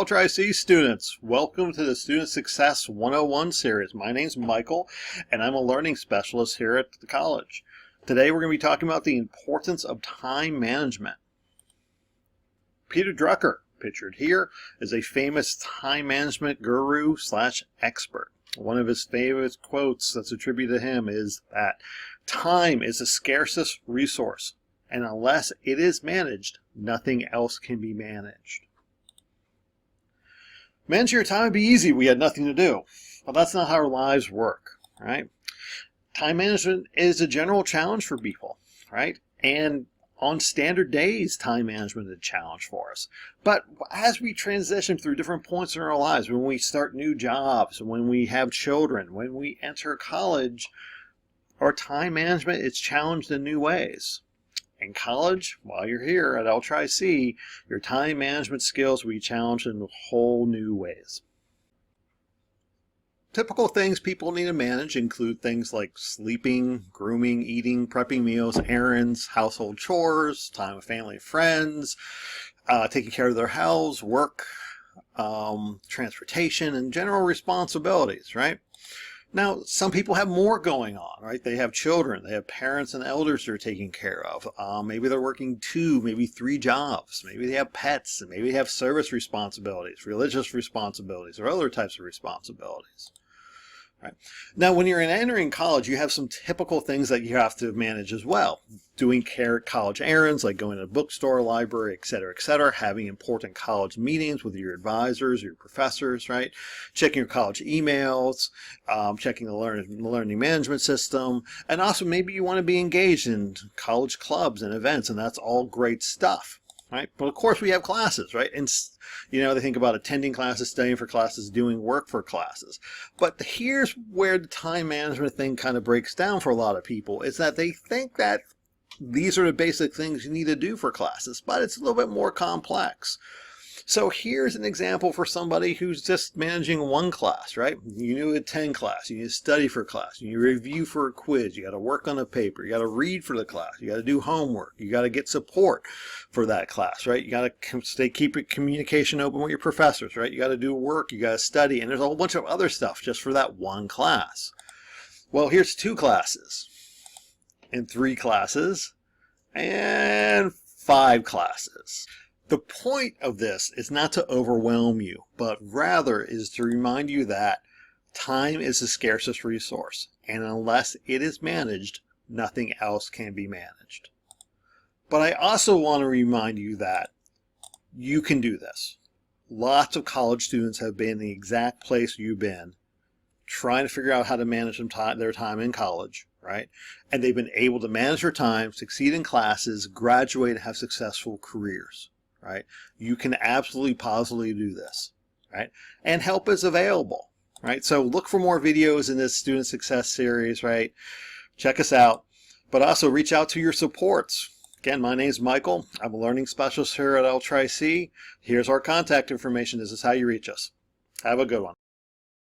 LCCC students, welcome to the Student Success 101 series. My name's Michael and I'm a learning specialist here at the college. Today we're going to be talking about the importance of time management. Peter Drucker, pictured here, is a famous time management guru slash expert. One of his favorite quotes that's attributed to him is that time is the scarcest resource, and unless it is managed, nothing else can be managed. Managing your time would be easy if we had nothing to do, but that's not how our lives work, right? Time management is a general challenge for people, right? And on standard days, time management is a challenge for us. But as we transition through different points in our lives, when we start new jobs, when we have children, when we enter college, our time management is challenged in new ways. In college, while you're here at LCCC, your time management skills will be challenged in whole new ways. Typical things people need to manage include things like sleeping, grooming, eating, prepping meals, errands, household chores, time with family and friends, taking care of their health, work, transportation, and general responsibilities, right? Now, some people have more going on, right? They have children, they have parents and elders they're taking care of. Maybe they're working 2, maybe 3 jobs. Maybe they have pets, and maybe they have service responsibilities, religious responsibilities, or other types of responsibilities. Right. Now, when you're entering college, you have some typical things that you have to manage as well. Doing college errands, like going to a bookstore, library, etc., having important college meetings with your advisors, your professors, right? Checking your college emails, checking the learning management system, and also maybe you want to be engaged in college clubs and events, and that's all great stuff. Right? But of course we have classes, right? And they think about attending classes, studying for classes, doing work for classes. But here's where the time management thing kind of breaks down for a lot of people, is that they think that these are the basic things you need to do for classes, but it's a little bit more complex. So here's an example for somebody who's just managing one class, right? You need to attend class, you need to study for class, you need to review for a quiz, you got to work on a paper, you got to read for the class, you got to do homework, you got to get support for that keep communication open with your professors, right? You got to do work, you got to study, and there's a whole bunch of other stuff just for that one class. Well, here's 2 classes, and 3 classes, and 5 classes. The point of this is not to overwhelm you, but rather is to remind you that time is the scarcest resource, and unless it is managed, nothing else can be managed. But I also want to remind you that you can do this. Lots of college students have been in the exact place you've been, trying to figure out how to manage their time in college, right? And they've been able to manage their time, succeed in classes, graduate, and have successful careers. Right? You can absolutely positively do this, right? And help is available, right? So look for more videos in this Student Success series, right? Check us out, but also reach out to your supports. Again, my name is Michael. I'm a learning specialist here at LCCC. Here's our contact information. This is how you reach us. Have a good one.